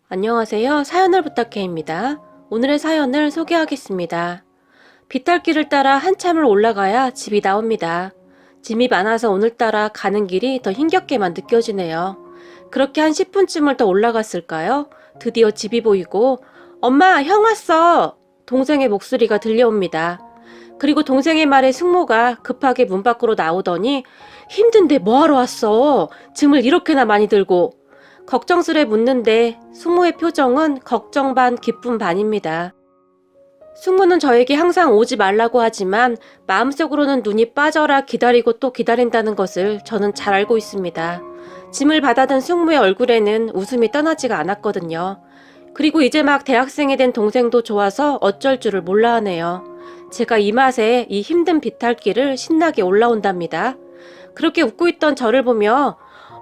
안녕하세요. 사연을 부탁해입니다. 오늘의 사연을 소개하겠습니다. 비탈길을 따라 한참을 올라가야 집이 나옵니다. 짐이 많아서 오늘따라 가는 길이 더 힘겹게만 느껴지네요. 그렇게 한 10분쯤을 더 올라갔을까요? 드디어 집이 보이고 엄마, 형 왔어! 동생의 목소리가 들려옵니다. 그리고 동생의 말에 숙모가 급하게 문 밖으로 나오더니 힘든데 뭐하러 왔어? 짐을 이렇게나 많이 들고. 걱정스레 묻는데 숙모의 표정은 걱정 반 기쁨 반입니다. 숙모는 저에게 항상 오지 말라고 하지만 마음속으로는 눈이 빠져라 기다리고 또 기다린다는 것을 저는 잘 알고 있습니다. 짐을 받아든 숙모의 얼굴에는 웃음이 떠나지가 않았거든요. 그리고 이제 막 대학생이 된 동생도 좋아서 어쩔 줄을 몰라 하네요. 제가 이 맛에 이 힘든 비탈길을 신나게 올라온답니다. 그렇게 웃고 있던 저를 보며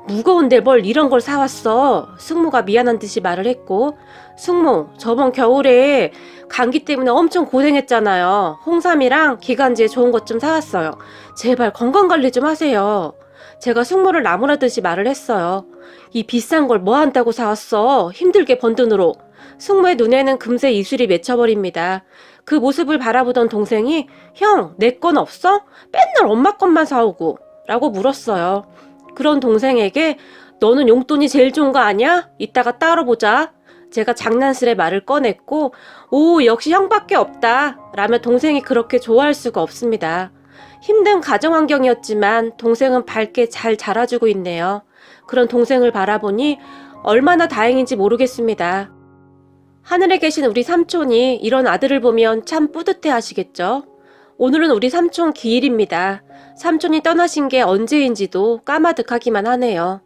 무거운데 뭘 이런 걸 사왔어. 숙모가 미안한 듯이 말을 했고, 숙모, 저번 겨울에 감기 때문에 엄청 고생했잖아요. 홍삼이랑 기관지에 좋은 것 좀 사왔어요. 제발 건강관리 좀 하세요. 제가 숙모를 나무라듯이 말을 했어요. 이 비싼 걸 뭐 한다고 사왔어. 힘들게 번 돈으로. 숙모의 눈에는 금세 이슬이 맺혀버립니다. 그 모습을 바라보던 동생이 형, 내 건 없어? 맨날 엄마 것만 사오고 라고 물었어요. 그런 동생에게 너는 용돈이 제일 좋은 거 아니야? 이따가 따로 보자. 제가 장난스레 말을 꺼냈고 오, 역시 형밖에 없다 라며 동생이 그렇게 좋아할 수가 없습니다. 힘든 가정환경이었지만 동생은 밝게 잘 자라주고 있네요. 그런 동생을 바라보니 얼마나 다행인지 모르겠습니다. 하늘에 계신 우리 삼촌이 이런 아들을 보면 참 뿌듯해 하시겠죠? 오늘은 우리 삼촌 기일입니다. 삼촌이 떠나신 게 언제인지도 까마득하기만 하네요.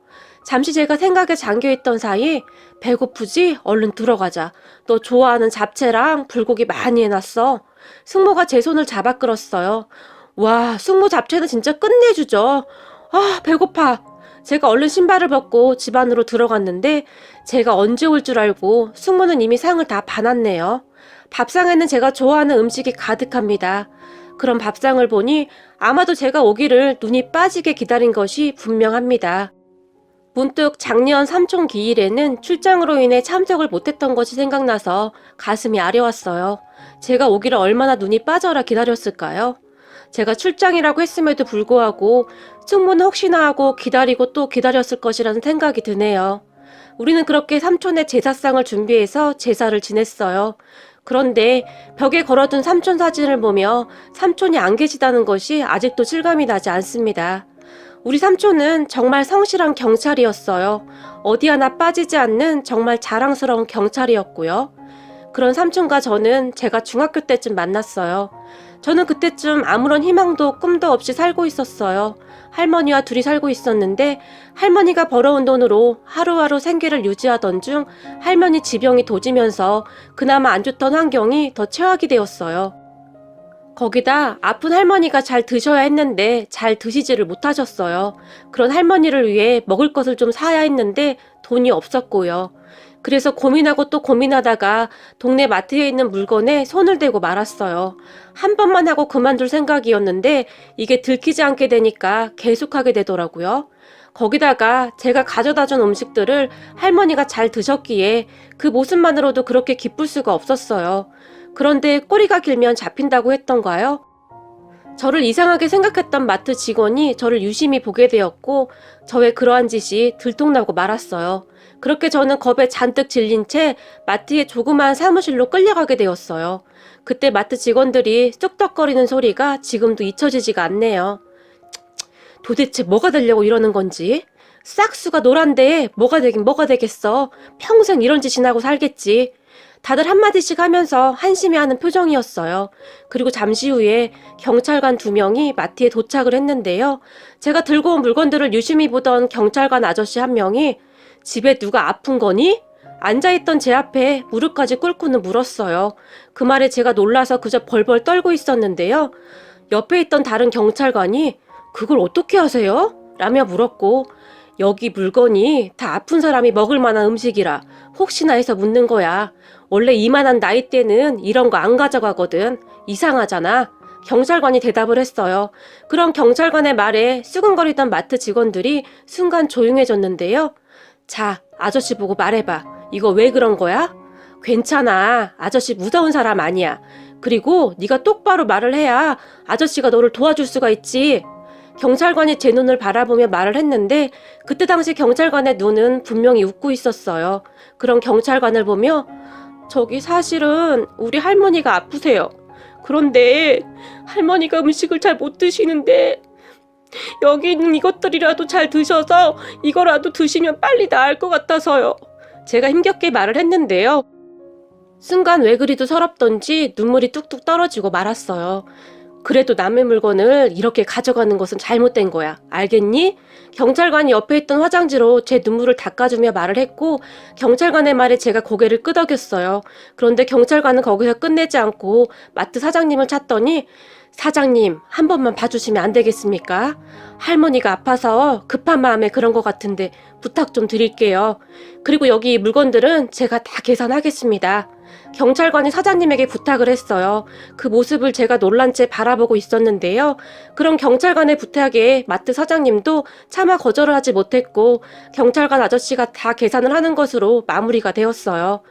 잠시 제가 생각에 잠겨있던 사이 배고프지? 얼른 들어가자. 너 좋아하는 잡채랑 불고기 많이 해놨어. 숙모가 제 손을 잡아 끌었어요. 와, 숙모 잡채는 진짜 끝내주죠. 아, 배고파. 제가 얼른 신발을 벗고 집 안으로 들어갔는데 제가 언제 올 줄 알고 숙모는 이미 상을 다 봐놨네요. 밥상에는 제가 좋아하는 음식이 가득합니다. 그런 밥상을 보니 아마도 제가 오기를 눈이 빠지게 기다린 것이 분명합니다. 문득 작년 삼촌 기일에는 출장으로 인해 참석을 못했던 것이 생각나서 가슴이 아려왔어요. 제가 오기를 얼마나 눈이 빠져라 기다렸을까요? 제가 출장이라고 했음에도 불구하고 숙모는 혹시나 하고 기다리고 또 기다렸을 것이라는 생각이 드네요. 우리는 그렇게 삼촌의 제사상을 준비해서 제사를 지냈어요. 그런데 벽에 걸어둔 삼촌 사진을 보며 삼촌이 안 계시다는 것이 아직도 실감이 나지 않습니다. 우리 삼촌은 정말 성실한 경찰이었어요. 어디 하나 빠지지 않는 정말 자랑스러운 경찰이었고요. 그런 삼촌과 저는 제가 중학교 때쯤 만났어요. 저는 그때쯤 아무런 희망도 꿈도 없이 살고 있었어요. 할머니와 둘이 살고 있었는데 할머니가 벌어온 돈으로 하루하루 생계를 유지하던 중 할머니 지병이 도지면서 그나마 안 좋던 환경이 더 최악이 되었어요. 거기다 아픈 할머니가 잘 드셔야 했는데 잘 드시지를 못하셨어요. 그런 할머니를 위해 먹을 것을 좀 사야 했는데 돈이 없었고요. 그래서 고민하고 또 고민하다가 동네 마트에 있는 물건에 손을 대고 말았어요. 한 번만 하고 그만둘 생각이었는데 이게 들키지 않게 되니까 계속하게 되더라고요. 거기다가 제가 가져다 준 음식들을 할머니가 잘 드셨기에 그 모습만으로도 그렇게 기쁠 수가 없었어요. 그런데 꼬리가 길면 잡힌다고 했던가요? 저를 이상하게 생각했던 마트 직원이 저를 유심히 보게 되었고 저의 그러한 짓이 들통나고 말았어요. 그렇게 저는 겁에 잔뜩 질린 채 마트의 조그마한 사무실로 끌려가게 되었어요. 그때 마트 직원들이 쑥덕거리는 소리가 지금도 잊혀지지가 않네요. 도대체 뭐가 되려고 이러는 건지. 싹수가 노란데 뭐가 되긴 뭐가 되겠어. 평생 이런 짓이나 하고 살겠지. 다들 한마디씩 하면서 한심해하는 표정이었어요. 그리고 잠시 후에 경찰관 2명이 마트에 도착을 했는데요. 제가 들고 온 물건들을 유심히 보던 경찰관 아저씨 한 명이 집에 누가 아픈 거니? 앉아있던 제 앞에 무릎까지 꿇고는 물었어요. 그 말에 제가 놀라서 그저 벌벌 떨고 있었는데요. 옆에 있던 다른 경찰관이 그걸 어떻게 하세요? 라며 물었고 여기 물건이 다 아픈 사람이 먹을 만한 음식이라 혹시나 해서 묻는 거야. 원래 이만한 나이 때는 이런 거 안 가져가거든. 이상하잖아. 경찰관이 대답을 했어요. 그런 경찰관의 말에 수근거리던 마트 직원들이 순간 조용해졌는데요. 자, 아저씨 보고 말해봐. 이거 왜 그런 거야? 괜찮아. 아저씨 무서운 사람 아니야. 그리고 네가 똑바로 말을 해야 아저씨가 너를 도와줄 수가 있지. 경찰관이 제 눈을 바라보며 말을 했는데 그때 당시 경찰관의 눈은 분명히 웃고 있었어요. 그런 경찰관을 보며 저기 사실은 우리 할머니가 아프세요. 그런데 할머니가 음식을 잘 못 드시는데 여기 있는 이것들이라도 잘 드셔서 이거라도 드시면 빨리 나을 것 같아서요. 제가 힘겹게 말을 했는데요. 순간 왜 그리도 서럽던지 눈물이 뚝뚝 떨어지고 말았어요. 그래도 남의 물건을 이렇게 가져가는 것은 잘못된 거야. 알겠니? 경찰관이 옆에 있던 화장지로 제 눈물을 닦아주며 말을 했고 경찰관의 말에 제가 고개를 끄덕였어요. 그런데 경찰관은 거기서 끝내지 않고 마트 사장님을 찾더니 사장님, 한 번만 봐주시면 안 되겠습니까? 할머니가 아파서 급한 마음에 그런 것 같은데 부탁 좀 드릴게요. 그리고 여기 이 물건들은 제가 다 계산하겠습니다. 경찰관이 사장님에게 부탁을 했어요. 그 모습을 제가 놀란 채 바라보고 있었는데요. 그럼 경찰관의 부탁에 마트 사장님도 차마 거절을 하지 못했고 경찰관 아저씨가 다 계산을 하는 것으로 마무리가 되었어요.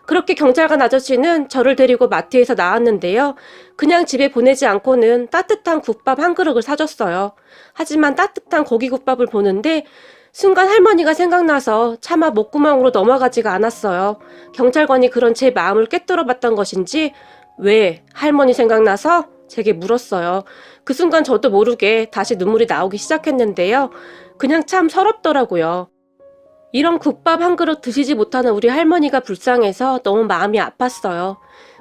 그렇게 경찰관 아저씨는 저를 데리고 마트에서 나왔는데요. 그냥 집에 보내지 않고는 따뜻한 국밥 한 그릇을 사줬어요. 하지만 따뜻한 고기국밥을 보는데 순간 할머니가 생각나서 차마 목구멍으로 넘어가지가 않았어요. 경찰관이 그런 제 마음을 꿰뚫어 봤던 것인지 왜 할머니 생각나서 제게 물었어요. 그 순간 저도 모르게 다시 눈물이 나오기 시작했는데요. 그냥 참 서럽더라고요. 이런 국밥 한 그릇 드시지 못하는 우리 할머니가 불쌍해서 너무 마음이 아팠어요.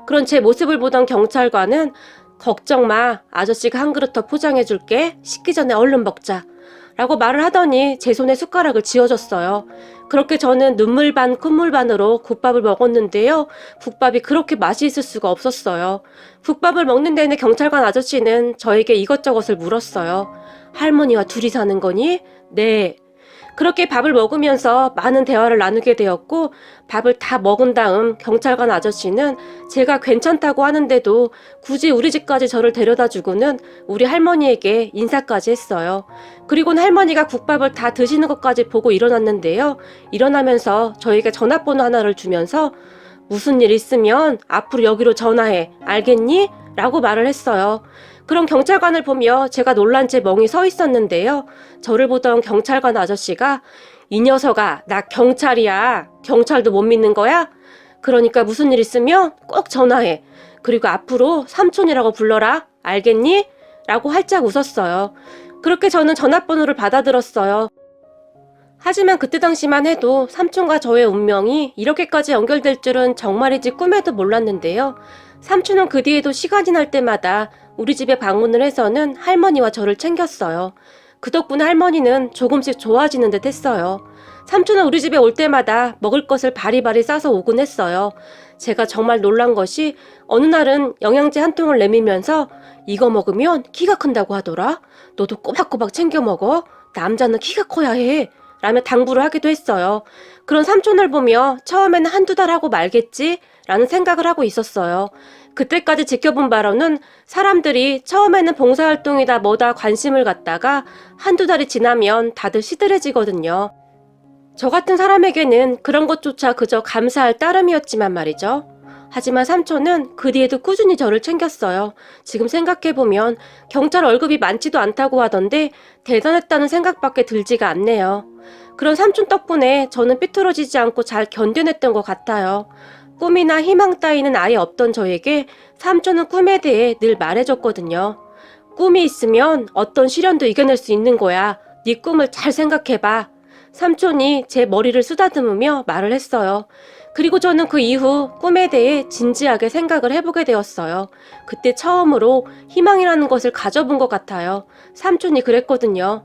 그런 제 모습을 보던 경찰관은 걱정 마, 아저씨가 한 그릇 더 포장해 줄게. 식기 전에 얼른 먹자. 라고 말을 하더니 제 손에 숟가락을 쥐어줬어요. 그렇게 저는 눈물 반 콧물 반으로 국밥을 먹었는데요. 국밥이 그렇게 맛이 있을 수가 없었어요. 국밥을 먹는 내내 경찰관 아저씨는 저에게 이것저것을 물었어요. 할머니와 둘이 사는 거니? 네. 그렇게 밥을 먹으면서 많은 대화를 나누게 되었고 밥을 다 먹은 다음 경찰관 아저씨는 제가 괜찮다고 하는데도 굳이 우리 집까지 저를 데려다 주고는 우리 할머니에게 인사까지 했어요. 그리고는 할머니가 국밥을 다 드시는 것까지 보고 일어났는데요. 일어나면서 저에게 전화번호 하나를 주면서 무슨 일 있으면 앞으로 여기로 전화해. 알겠니? 라고 말을 했어요. 그런 경찰관을 보며 제가 놀란 채 멍이 서 있었는데요. 저를 보던 경찰관 아저씨가 이 녀석아, 나 경찰이야. 경찰도 못 믿는 거야? 그러니까 무슨 일 있으면 꼭 전화해. 그리고 앞으로 삼촌이라고 불러라. 알겠니? 라고 활짝 웃었어요. 그렇게 저는 전화번호를 받아들었어요. 하지만 그때 당시만 해도 삼촌과 저의 운명이 이렇게까지 연결될 줄은 정말이지 꿈에도 몰랐는데요. 삼촌은 그 뒤에도 시간이 날 때마다 우리 집에 방문을 해서는 할머니와 저를 챙겼어요. 그 덕분에 할머니는 조금씩 좋아지는 듯 했어요. 삼촌은 우리 집에 올 때마다 먹을 것을 바리바리 싸서 오곤 했어요. 제가 정말 놀란 것이 어느 날은 영양제 한 통을 내밀면서 이거 먹으면 키가 큰다고 하더라. 너도 꼬박꼬박 챙겨 먹어. 남자는 키가 커야 해. 라며 당부를 하기도 했어요. 그런 삼촌을 보며 처음에는 한두 달 하고 말겠지? 라는 생각을 하고 있었어요. 그때까지 지켜본 바로는 사람들이 처음에는 봉사활동이다 뭐다 관심을 갖다가 한두 달이 지나면 다들 시들해지거든요. 저 같은 사람에게는 그런 것조차 그저 감사할 따름이었지만 말이죠. 하지만 삼촌은 그 뒤에도 꾸준히 저를 챙겼어요. 지금 생각해보면 경찰 월급이 많지도 않다고 하던데 대단했다는 생각밖에 들지가 않네요. 그런 삼촌 덕분에 저는 삐뚤어지지 않고 잘 견뎌냈던 것 같아요. 꿈이나 희망 따위는 아예 없던 저에게 삼촌은 꿈에 대해 늘 말해줬거든요. 꿈이 있으면 어떤 시련도 이겨낼 수 있는 거야. 네 꿈을 잘 생각해봐. 삼촌이 제 머리를 쓰다듬으며 말을 했어요. 그리고 저는 그 이후 꿈에 대해 진지하게 생각을 해보게 되었어요. 그때 처음으로 희망이라는 것을 가져본 것 같아요. 삼촌이 그랬거든요.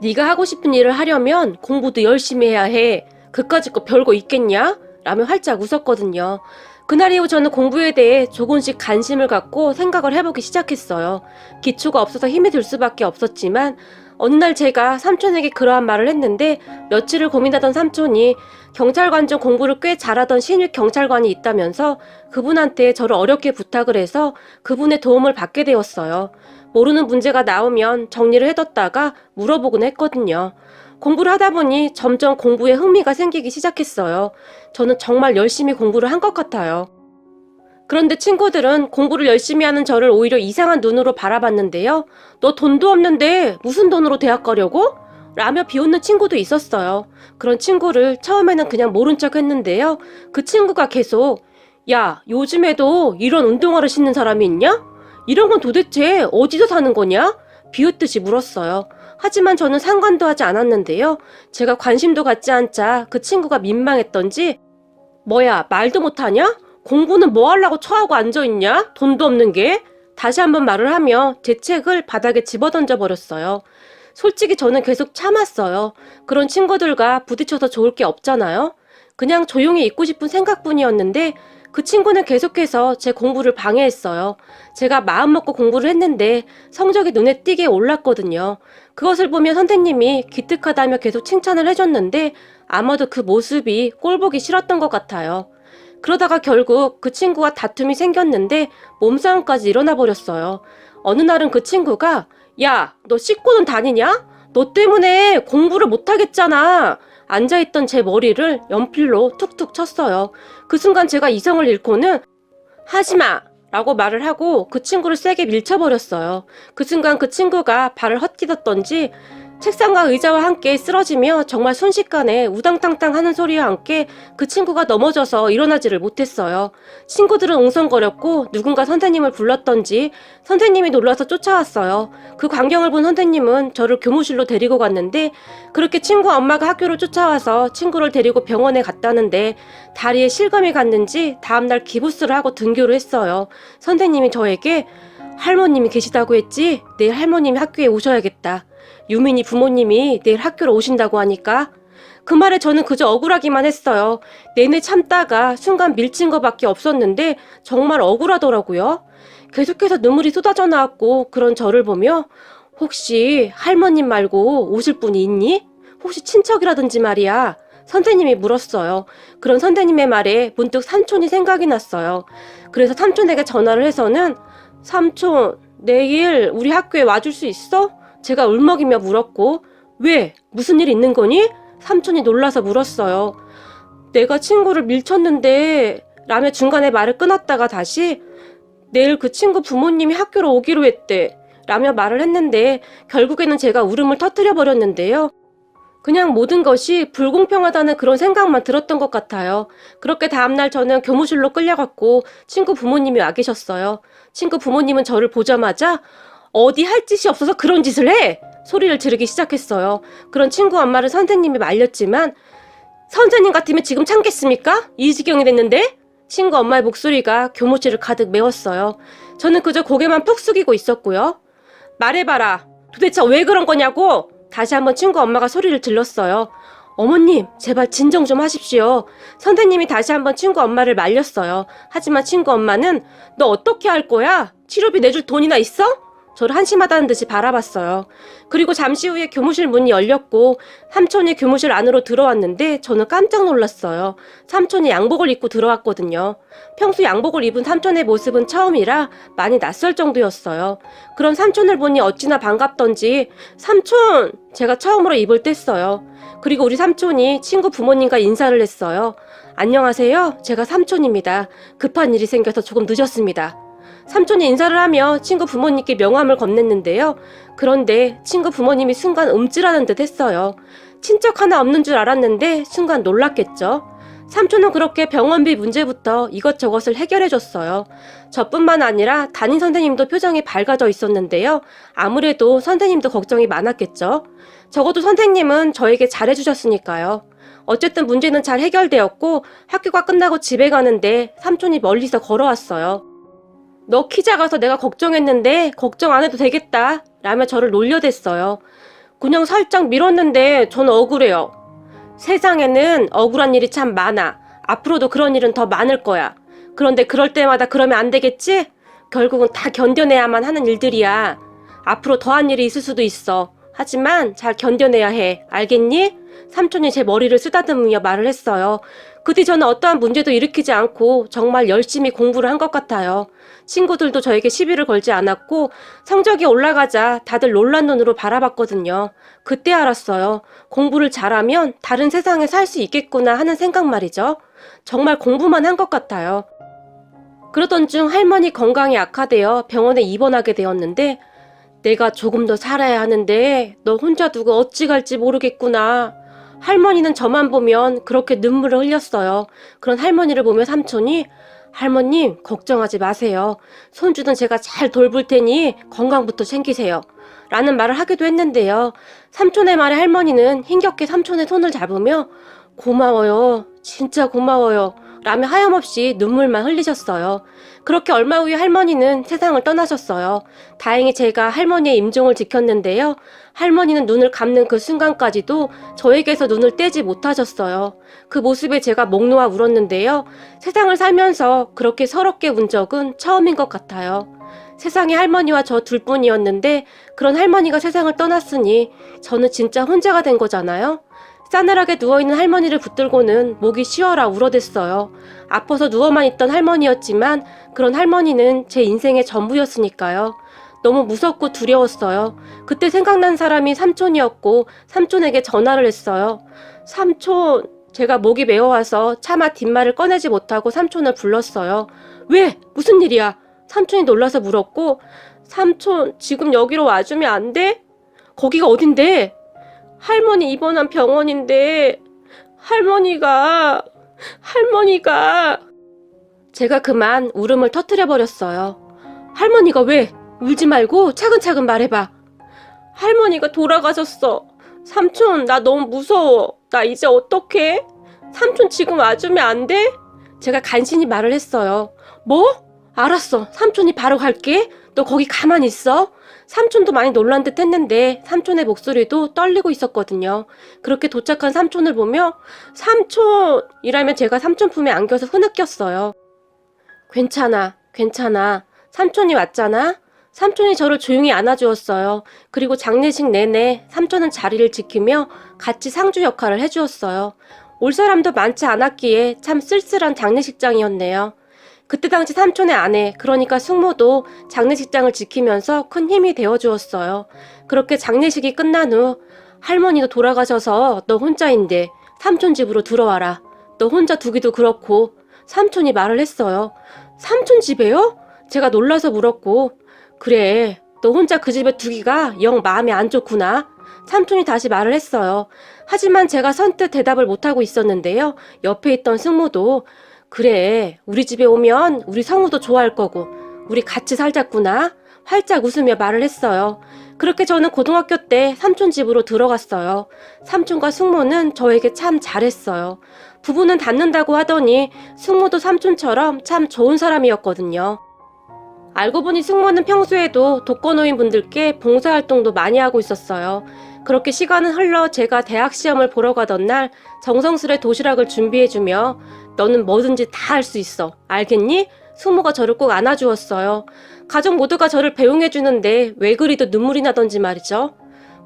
네가 하고 싶은 일을 하려면 공부도 열심히 해야 해. 그까짓 거 별거 있겠냐? 라며 활짝 웃었거든요. 그날 이후 저는 공부에 대해 조금씩 관심을 갖고 생각을 해보기 시작했어요. 기초가 없어서 힘이 들 수밖에 없었지만 어느 날 제가 삼촌에게 그러한 말을 했는데 며칠을 고민하던 삼촌이 경찰관 중 공부를 꽤 잘하던 신입 경찰관이 있다면서 그분한테 저를 어렵게 부탁을 해서 그분의 도움을 받게 되었어요. 모르는 문제가 나오면 정리를 해뒀다가 물어보곤 했거든요. 공부를 하다 보니 점점 공부에 흥미가 생기기 시작했어요. 저는 정말 열심히 공부를 한 것 같아요. 그런데 친구들은 공부를 열심히 하는 저를 오히려 이상한 눈으로 바라봤는데요. 너 돈도 없는데 무슨 돈으로 대학 가려고? 라며 비웃는 친구도 있었어요. 그런 친구를 처음에는 그냥 모른 척 했는데요. 그 친구가 계속 야, 요즘에도 이런 운동화를 신는 사람이 있냐? 이런 건 도대체 어디서 사는 거냐? 비웃듯이 물었어요. 하지만 저는 상관도 하지 않았는데요. 제가 관심도 갖지 않자 그 친구가 민망했던지 뭐야, 말도 못하냐? 공부는 뭐 하려고 처하고 앉아있냐? 돈도 없는 게? 다시 한번 말을 하며 제 책을 바닥에 집어던져 버렸어요. 솔직히 저는 계속 참았어요. 그런 친구들과 부딪혀서 좋을 게 없잖아요. 그냥 조용히 있고 싶은 생각뿐이었는데 그 친구는 계속해서 제 공부를 방해했어요. 제가 마음먹고 공부를 했는데 성적이 눈에 띄게 올랐거든요. 그것을 보며 선생님이 기특하다며 계속 칭찬을 해줬는데 아마도 그 모습이 꼴보기 싫었던 것 같아요. 그러다가 결국 그 친구와 다툼이 생겼는데 몸싸움까지 일어나 버렸어요. 어느 날은 그 친구가 야, 너 씻고는 다니냐? 너 때문에 공부를 못하겠잖아. 앉아있던 제 머리를 연필로 툭툭 쳤어요. 그 순간 제가 이성을 잃고는 하지마! 라고 말을 하고 그 친구를 세게 밀쳐버렸어요. 그 순간 그 친구가 발을 헛디뎠던지 책상과 의자와 함께 쓰러지며 정말 순식간에 우당탕탕 하는 소리와 함께 그 친구가 넘어져서 일어나지를 못했어요. 친구들은 웅성거렸고 누군가 선생님을 불렀던지 선생님이 놀라서 쫓아왔어요. 그 광경을 본 선생님은 저를 교무실로 데리고 갔는데 그렇게 친구 엄마가 학교로 쫓아와서 친구를 데리고 병원에 갔다는데 다리에 실감이 갔는지 다음날 기부스를 하고 등교를 했어요. 선생님이 저에게 할머님이 계시다고 했지? 내일 할머님이 학교에 오셔야겠다. 유민이 부모님이 내일 학교로 오신다고 하니까 그 말에 저는 그저 억울하기만 했어요. 내내 참다가 순간 밀친 것밖에 없었는데 정말 억울하더라고요. 계속해서 눈물이 쏟아져 나왔고 그런 저를 보며 혹시 할머님 말고 오실 분이 있니? 혹시 친척이라든지 말이야. 선생님이 물었어요. 그런 선생님의 말에 문득 삼촌이 생각이 났어요. 그래서 삼촌에게 전화를 해서는 삼촌, 내일 우리 학교에 와줄 수 있어? 제가 울먹이며 물었고 왜? 무슨 일 있는 거니? 삼촌이 놀라서 물었어요. 내가 친구를 밀쳤는데 라며 중간에 말을 끊었다가 다시 내일 그 친구 부모님이 학교로 오기로 했대 라며 말을 했는데 결국에는 제가 울음을 터뜨려 버렸는데요. 그냥 모든 것이 불공평하다는 그런 생각만 들었던 것 같아요. 그렇게 다음날 저는 교무실로 끌려갔고 친구 부모님이 와 계셨어요. 친구 부모님은 저를 보자마자 어디 할 짓이 없어서 그런 짓을 해! 소리를 지르기 시작했어요. 그런 친구 엄마를 선생님이 말렸지만 선생님 같으면 지금 참겠습니까? 이 지경이 됐는데? 친구 엄마의 목소리가 교무실을 가득 메웠어요. 저는 그저 고개만 푹 숙이고 있었고요. 말해봐라. 도대체 왜 그런 거냐고! 다시 한번 친구 엄마가 소리를 질렀어요. 어머님, 제발 진정 좀 하십시오. 선생님이 다시 한번 친구 엄마를 말렸어요. 하지만 친구 엄마는 너 어떻게 할 거야? 치료비 내줄 돈이나 있어? 저를 한심하다는 듯이 바라봤어요. 그리고 잠시 후에 교무실 문이 열렸고 삼촌이 교무실 안으로 들어왔는데 저는 깜짝 놀랐어요. 삼촌이 양복을 입고 들어왔거든요. 평소 양복을 입은 삼촌의 모습은 처음이라 많이 낯설 정도였어요. 그런 삼촌을 보니 어찌나 반갑던지 삼촌! 제가 처음으로 입을 뗐어요. 그리고 우리 삼촌이 친구 부모님과 인사를 했어요. 안녕하세요. 제가 삼촌입니다. 급한 일이 생겨서 조금 늦었습니다. 삼촌이 인사를 하며 친구 부모님께 명함을 건넸는데요. 그런데 친구 부모님이 순간 움찔하는 듯 했어요. 친척 하나 없는 줄 알았는데 순간 놀랐겠죠. 삼촌은 그렇게 병원비 문제부터 이것저것을 해결해줬어요. 저뿐만 아니라 담임 선생님도 표정이 밝아져 있었는데요. 아무래도 선생님도 걱정이 많았겠죠. 적어도 선생님은 저에게 잘해주셨으니까요. 어쨌든 문제는 잘 해결되었고 학교가 끝나고 집에 가는데 삼촌이 멀리서 걸어왔어요. 너 키 작아서 내가 걱정했는데 걱정 안 해도 되겠다 라며 저를 놀려댔어요. 그냥 살짝 밀었는데 전 억울해요. 세상에는 억울한 일이 참 많아. 앞으로도 그런 일은 더 많을 거야. 그런데 그럴 때마다 그러면 안 되겠지? 결국은 다 견뎌내야만 하는 일들이야. 앞으로 더한 일이 있을 수도 있어. 하지만 잘 견뎌내야 해. 알겠니? 삼촌이 제 머리를 쓰다듬으며 말을 했어요. 그 뒤 저는 어떠한 문제도 일으키지 않고 정말 열심히 공부를 한 것 같아요. 친구들도 저에게 시비를 걸지 않았고 성적이 올라가자 다들 놀란 눈으로 바라봤거든요. 그때 알았어요. 공부를 잘하면 다른 세상에 살 수 있겠구나 하는 생각 말이죠. 정말 공부만 한 것 같아요. 그러던 중 할머니 건강이 악화되어 병원에 입원하게 되었는데 내가 조금 더 살아야 하는데 너 혼자 두고 어찌 갈지 모르겠구나. 할머니는 저만 보면 그렇게 눈물을 흘렸어요. 그런 할머니를 보며 삼촌이 할머님 걱정하지 마세요. 손주는 제가 잘 돌볼 테니 건강부터 챙기세요. 라는 말을 하기도 했는데요. 삼촌의 말에 할머니는 힘겹게 삼촌의 손을 잡으며 고마워요. 진짜 고마워요. 라며 하염없이 눈물만 흘리셨어요. 그렇게 얼마 후에 할머니는 세상을 떠나셨어요. 다행히 제가 할머니의 임종을 지켰는데요. 할머니는 눈을 감는 그 순간까지도 저에게서 눈을 떼지 못하셨어요. 그 모습에 제가 목 놓아 울었는데요. 세상을 살면서 그렇게 서럽게 운 적은 처음인 것 같아요. 세상에 할머니와 저 둘뿐이었는데 그런 할머니가 세상을 떠났으니 저는 진짜 혼자가 된 거잖아요. 싸늘하게 누워있는 할머니를 붙들고는 목이 쉬어라 울어댔어요. 아파서 누워만 있던 할머니였지만 그런 할머니는 제 인생의 전부였으니까요. 너무 무섭고 두려웠어요. 그때 생각난 사람이 삼촌이었고 삼촌에게 전화를 했어요. 삼촌, 제가 목이 메어와서 차마 뒷말을 꺼내지 못하고 삼촌을 불렀어요. 왜? 무슨 일이야? 삼촌이 놀라서 물었고 삼촌, 지금 여기로 와주면 안 돼? 거기가 어딘데? 할머니 입원한 병원인데 할머니가 제가 그만 울음을 터뜨려버렸어요. 할머니가 왜? 울지 말고 차근차근 말해봐. 할머니가 돌아가셨어. 삼촌, 나 너무 무서워. 나 이제 어떡해? 삼촌 지금 와주면 안 돼? 제가 간신히 말을 했어요. 뭐? 알았어. 삼촌이 바로 갈게. 너 거기 가만히 있어. 삼촌도 많이 놀란 듯 했는데 삼촌의 목소리도 떨리고 있었거든요. 그렇게 도착한 삼촌을 보며 삼촌! 이라며 제가 삼촌 품에 안겨서 흐느꼈어요. 괜찮아. 삼촌이 왔잖아. 삼촌이 저를 조용히 안아주었어요. 그리고 장례식 내내 삼촌은 자리를 지키며 같이 상주 역할을 해주었어요. 올 사람도 많지 않았기에 참 쓸쓸한 장례식장이었네요. 그때 당시 삼촌의 아내, 그러니까 숙모도 장례식장을 지키면서 큰 힘이 되어주었어요. 그렇게 장례식이 끝난 후 할머니도 돌아가셔서 너 혼자인데 삼촌 집으로 들어와라. 너 혼자 두기도 그렇고 삼촌이 말을 했어요. 삼촌 집에요? 제가 놀라서 물었고 그래, 너 혼자 그 집에 두기가 영 마음에 안 좋구나. 삼촌이 다시 말을 했어요. 하지만 제가 선뜻 대답을 못하고 있었는데요. 옆에 있던 숙모도 그래, 우리 집에 오면 우리 성우도 좋아할 거고 우리 같이 살자꾸나 활짝 웃으며 말을 했어요. 그렇게 저는 고등학교 때 삼촌 집으로 들어갔어요. 삼촌과 숙모는 저에게 참 잘했어요. 부부는 닮는다고 하더니 숙모도 삼촌처럼 참 좋은 사람이었거든요. 알고 보니 숙모는 평소에도 독거노인 분들께 봉사활동도 많이 하고 있었어요. 그렇게 시간은 흘러 제가 대학 시험을 보러 가던 날 정성스레 도시락을 준비해주며 너는 뭐든지 다 할 수 있어. 알겠니? 숙모가 저를 꼭 안아주었어요. 가족 모두가 저를 배웅해주는데 왜 그리도 눈물이 나던지 말이죠.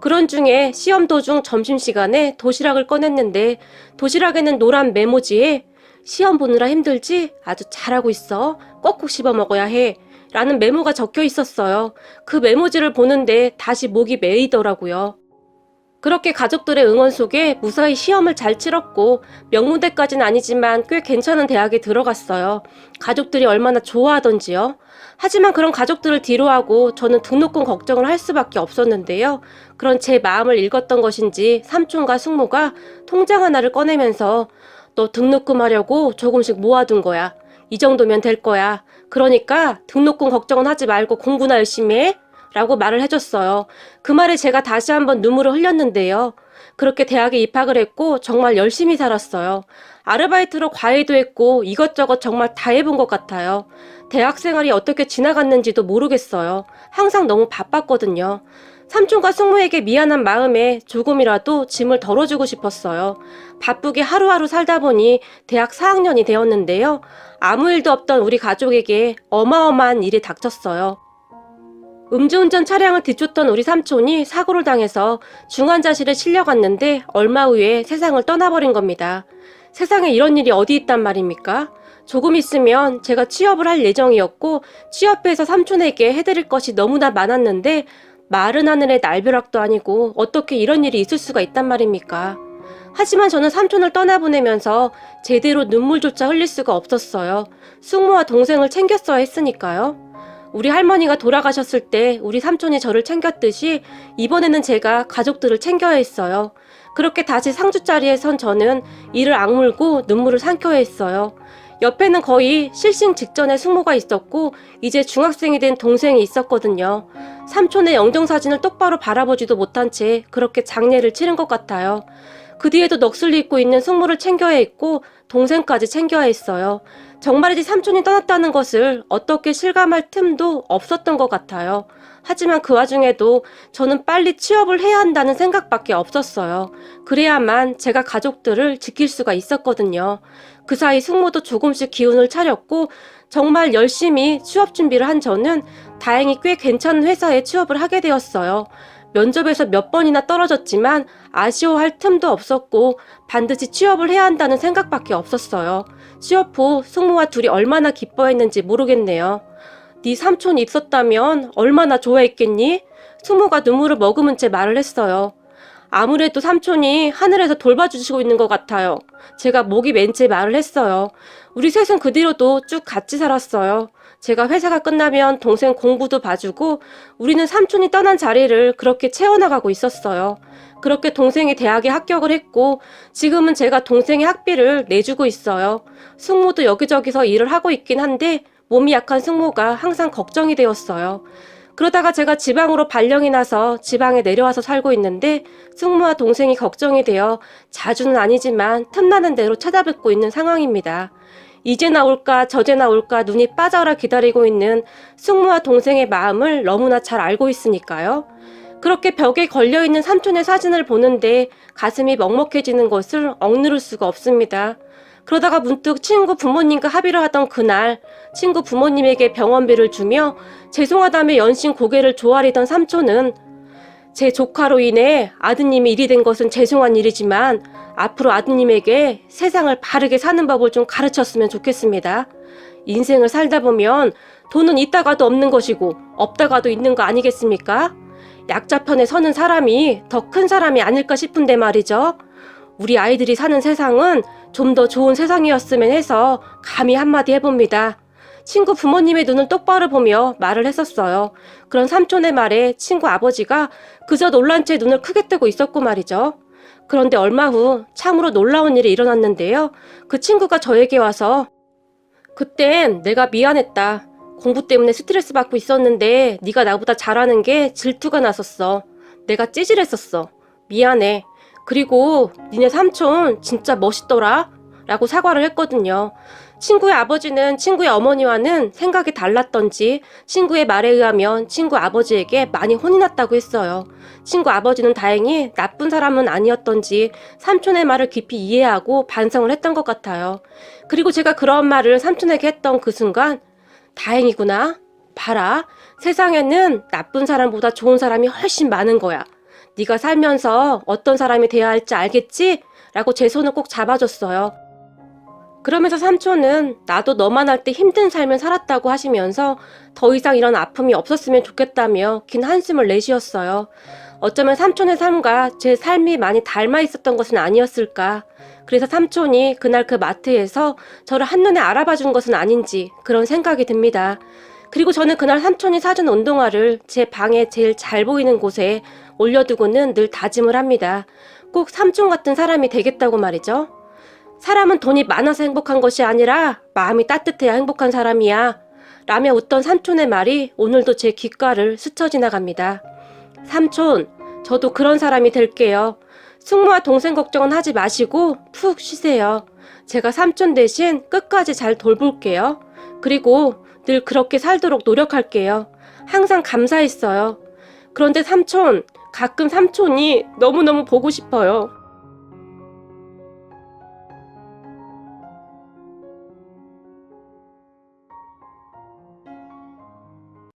그런 중에 시험 도중 점심시간에 도시락을 꺼냈는데 도시락에는 노란 메모지에 시험 보느라 힘들지? 아주 잘하고 있어. 꼭꼭 씹어 먹어야 해. 라는 메모가 적혀 있었어요. 그 메모지를 보는데 다시 목이 메이더라고요. 그렇게 가족들의 응원 속에 무사히 시험을 잘 치렀고 명문대까지는 아니지만 꽤 괜찮은 대학에 들어갔어요. 가족들이 얼마나 좋아하던지요. 하지만 그런 가족들을 뒤로하고 저는 등록금 걱정을 할 수밖에 없었는데요. 그런 제 마음을 읽었던 것인지 삼촌과 숙모가 통장 하나를 꺼내면서 너 등록금 하려고 조금씩 모아둔 거야. 이 정도면 될 거야. 그러니까 등록금 걱정은 하지 말고 공부나 열심히 해. 라고 말을 해줬어요. 그 말에 제가 다시 한번 눈물을 흘렸는데요. 그렇게 대학에 입학을 했고 정말 열심히 살았어요. 아르바이트로 과외도 했고 이것저것 정말 다 해본 것 같아요. 대학 생활이 어떻게 지나갔는지도 모르겠어요. 항상 너무 바빴거든요. 삼촌과 숙모에게 미안한 마음에 조금이라도 짐을 덜어주고 싶었어요. 바쁘게 하루하루 살다 보니 대학 4학년이 되었는데요. 아무 일도 없던 우리 가족에게 어마어마한 일이 닥쳤어요. 음주운전 차량을 뒤쫓던 우리 삼촌이 사고를 당해서 중환자실에 실려갔는데 얼마 후에 세상을 떠나버린 겁니다. 세상에 이런 일이 어디 있단 말입니까? 조금 있으면 제가 취업을 할 예정이었고 취업해서 삼촌에게 해드릴 것이 너무나 많았는데 마른 하늘의 날벼락도 아니고 어떻게 이런 일이 있을 수가 있단 말입니까? 하지만 저는 삼촌을 떠나보내면서 제대로 눈물조차 흘릴 수가 없었어요. 숙모와 동생을 챙겼어야 했으니까요. 우리 할머니가 돌아가셨을 때 우리 삼촌이 저를 챙겼듯이 이번에는 제가 가족들을 챙겨야 했어요. 그렇게 다시 상주자리에 선 저는 이를 악물고 눈물을 삼켜야 했어요. 옆에는 거의 실신 직전에 숙모가 있었고 이제 중학생이 된 동생이 있었거든요. 삼촌의 영정사진을 똑바로 바라보지도 못한 채 그렇게 장례를 치른 것 같아요. 그 뒤에도 넋을 잃고 있는 숙모를 챙겨야 했고 동생까지 챙겨야 했어요. 정말이지 삼촌이 떠났다는 것을 어떻게 실감할 틈도 없었던 것 같아요. 하지만 그 와중에도 저는 빨리 취업을 해야 한다는 생각밖에 없었어요. 그래야만 제가 가족들을 지킬 수가 있었거든요. 그 사이 숙모도 조금씩 기운을 차렸고 정말 열심히 취업 준비를 한 저는 다행히 꽤 괜찮은 회사에 취업을 하게 되었어요. 면접에서 몇 번이나 떨어졌지만 아쉬워할 틈도 없었고 반드시 취업을 해야 한다는 생각밖에 없었어요. 취업 후 숙모와 둘이 얼마나 기뻐했는지 모르겠네요. 네 삼촌이 있었다면 얼마나 좋아했겠니? 숙모가 눈물을 머금은 채 말을 했어요. 아무래도 삼촌이 하늘에서 돌봐주시고 있는 것 같아요. 제가 목이 맨 채 말을 했어요. 우리 셋은 그 뒤로도 쭉 같이 살았어요. 제가 회사가 끝나면 동생 공부도 봐주고 우리는 삼촌이 떠난 자리를 그렇게 채워나가고 있었어요. 그렇게 동생이 대학에 합격을 했고 지금은 제가 동생의 학비를 내주고 있어요. 숙모도 여기저기서 일을 하고 있긴 한데 몸이 약한 숙모가 항상 걱정이 되었어요. 그러다가 제가 지방으로 발령이 나서 지방에 내려와서 살고 있는데 숙모와 동생이 걱정이 되어 자주는 아니지만 틈나는 대로 찾아뵙고 있는 상황입니다. 이제나 올까 저제나 올까 눈이 빠져라 기다리고 있는 숙모와 동생의 마음을 너무나 잘 알고 있으니까요. 그렇게 벽에 걸려있는 삼촌의 사진을 보는데 가슴이 먹먹해지는 것을 억누를 수가 없습니다. 그러다가 문득 친구 부모님과 합의를 하던 그날 친구 부모님에게 병원비를 주며 죄송하다며 연신 고개를 조아리던 삼촌은 제 조카로 인해 아드님이 일이 된 것은 죄송한 일이지만 앞으로 아드님에게 세상을 바르게 사는 법을 좀 가르쳤으면 좋겠습니다. 인생을 살다 보면 돈은 있다가도 없는 것이고 없다가도 있는 거 아니겠습니까? 약자 편에 서는 사람이 더 큰 사람이 아닐까 싶은데 말이죠. 우리 아이들이 사는 세상은 좀 더 좋은 세상이었으면 해서 감히 한마디 해봅니다. 친구 부모님의 눈을 똑바로 보며 말을 했었어요. 그런 삼촌의 말에 친구 아버지가 그저 놀란 채 눈을 크게 뜨고 있었고 말이죠. 그런데 얼마 후 참으로 놀라운 일이 일어났는데요. 그 친구가 저에게 와서 그땐 내가 미안했다. 공부 때문에 스트레스 받고 있었는데 네가 나보다 잘하는 게 질투가 났었어. 내가 찌질했었어. 미안해. 그리고 니네 삼촌 진짜 멋있더라 라고 사과를 했거든요. 친구의 아버지는 친구의 어머니와는 생각이 달랐던지 친구의 말에 의하면 친구 아버지에게 많이 혼이 났다고 했어요. 친구 아버지는 다행히 나쁜 사람은 아니었던지 삼촌의 말을 깊이 이해하고 반성을 했던 것 같아요. 그리고 제가 그런 말을 삼촌에게 했던 그 순간 다행이구나. 봐라. 세상에는 나쁜 사람보다 좋은 사람이 훨씬 많은 거야. 네가 살면서 어떤 사람이 돼야 할지 알겠지? 라고 제 손을 꼭 잡아줬어요. 그러면서 삼촌은 나도 너만 할 때 힘든 삶을 살았다고 하시면서 더 이상 이런 아픔이 없었으면 좋겠다며 긴 한숨을 내쉬었어요. 어쩌면 삼촌의 삶과 제 삶이 많이 닮아 있었던 것은 아니었을까. 그래서 삼촌이 그날 그 마트에서 저를 한눈에 알아봐 준 것은 아닌지 그런 생각이 듭니다. 그리고 저는 그날 삼촌이 사준 운동화를 제 방에 제일 잘 보이는 곳에 올려두고는 늘 다짐을 합니다. 꼭 삼촌 같은 사람이 되겠다고 말이죠. 사람은 돈이 많아서 행복한 것이 아니라 마음이 따뜻해야 행복한 사람이야 라며 웃던 삼촌의 말이 오늘도 제 귓가를 스쳐 지나갑니다. 삼촌, 저도 그런 사람이 될게요. 숙모와 동생 걱정은 하지 마시고 푹 쉬세요. 제가 삼촌 대신 끝까지 잘 돌볼게요. 그리고 늘 그렇게 살도록 노력할게요. 항상 감사했어요. 그런데 삼촌, 가끔 삼촌이 너무너무 보고 싶어요.